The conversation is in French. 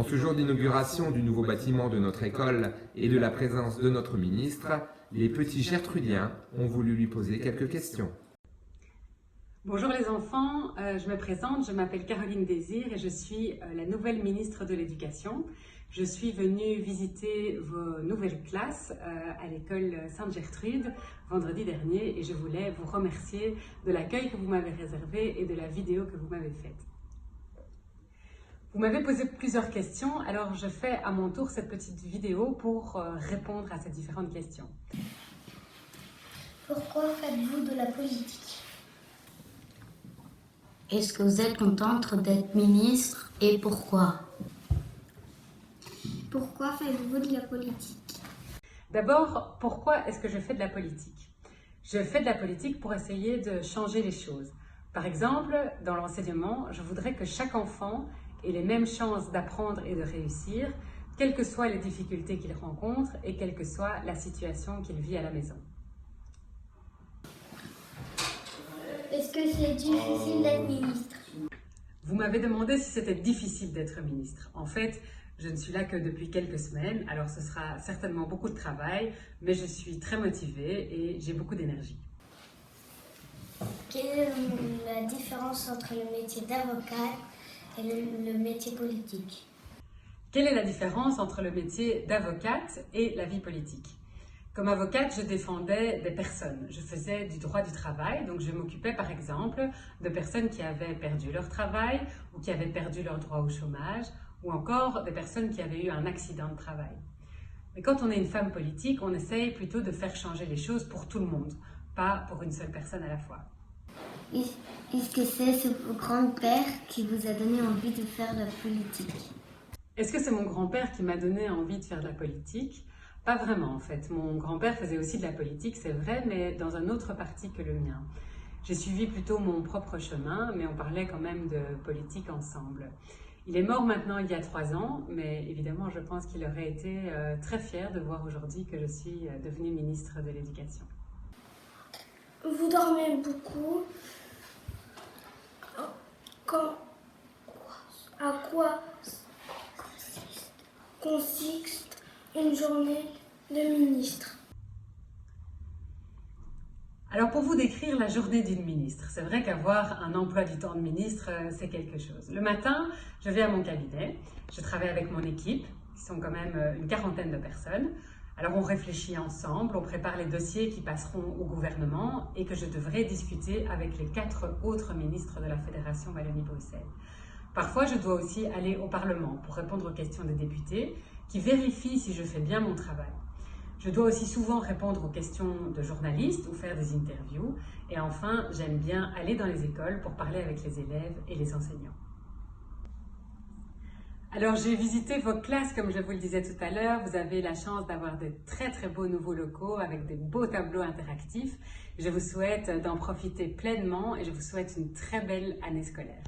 ce jour d'inauguration du nouveau bâtiment de notre école et de la présence de notre ministre, les petits Gertrudiens ont voulu lui poser quelques questions. Bonjour les enfants, je me présente, je m'appelle Caroline Désir et je suis la nouvelle ministre de l'Éducation. Je suis venue visiter vos nouvelles classes à l'école Sainte-Gertrude vendredi dernier et je voulais vous remercier de l'accueil que vous m'avez réservé et de la vidéo que vous m'avez faite. Vous m'avez posé plusieurs questions, alors je fais à mon tour cette petite vidéo pour répondre à ces différentes questions. Pourquoi faites-vous de la politique? Est-ce que vous êtes contente d'être ministre et pourquoi? Pourquoi faites-vous de la politique? D'abord, pourquoi est-ce que je fais de la politique? Je fais de la politique pour essayer de changer les choses. Par exemple, dans l'enseignement, je voudrais que chaque enfant ait les mêmes chances d'apprendre et de réussir, quelles que soient les difficultés qu'il rencontre et quelle que soit la situation qu'il vit à la maison. Est-ce que c'est difficile d'être ministre? Vous m'avez demandé si c'était difficile d'être ministre. En fait, je ne suis là que depuis quelques semaines, alors ce sera certainement beaucoup de travail, mais je suis très motivée et j'ai beaucoup d'énergie. Quelle est la différence entre le métier d'avocat et le métier politique? Quelle est la différence entre le métier d'avocate et la vie politique? Comme avocate, je défendais des personnes. Je faisais du droit du travail, donc je m'occupais par exemple de personnes qui avaient perdu leur travail ou qui avaient perdu leur droit au chômage ou encore des personnes qui avaient eu un accident de travail. Mais quand on est une femme politique, on essaye plutôt de faire changer les choses pour tout le monde, pas pour une seule personne à la fois. Est-ce que c'est ce grand-père qui vous a donné envie de faire de la politique? Est-ce que c'est mon grand-père qui m'a donné envie de faire de la politique? Pas vraiment en fait. Mon grand-père faisait aussi de la politique, c'est vrai, mais dans un autre parti que le mien. J'ai suivi plutôt mon propre chemin, mais on parlait quand même de politique ensemble. Il est mort maintenant il y a 3 ans, mais évidemment je pense qu'il aurait été très fier de voir aujourd'hui que je suis devenue ministre de l'Éducation. Vous dormez beaucoup. À quoi consiste une journée de ministre? Alors pour vous décrire la journée d'une ministre, c'est vrai qu'avoir un emploi du temps de ministre, c'est quelque chose. Le matin, je vais à mon cabinet, je travaille avec mon équipe, qui sont quand même une quarantaine de personnes. Alors on réfléchit ensemble, on prépare les dossiers qui passeront au gouvernement et que je devrai discuter avec les 4 autres ministres de la Fédération Wallonie-Bruxelles. Parfois, je dois aussi aller au Parlement pour répondre aux questions des députés qui vérifient si je fais bien mon travail. Je dois aussi souvent répondre aux questions de journalistes ou faire des interviews. Et enfin, j'aime bien aller dans les écoles pour parler avec les élèves et les enseignants. Alors, j'ai visité vos classes, comme je vous le disais tout à l'heure. Vous avez la chance d'avoir de très très beaux nouveaux locaux avec des beaux tableaux interactifs. Je vous souhaite d'en profiter pleinement et je vous souhaite une très belle année scolaire.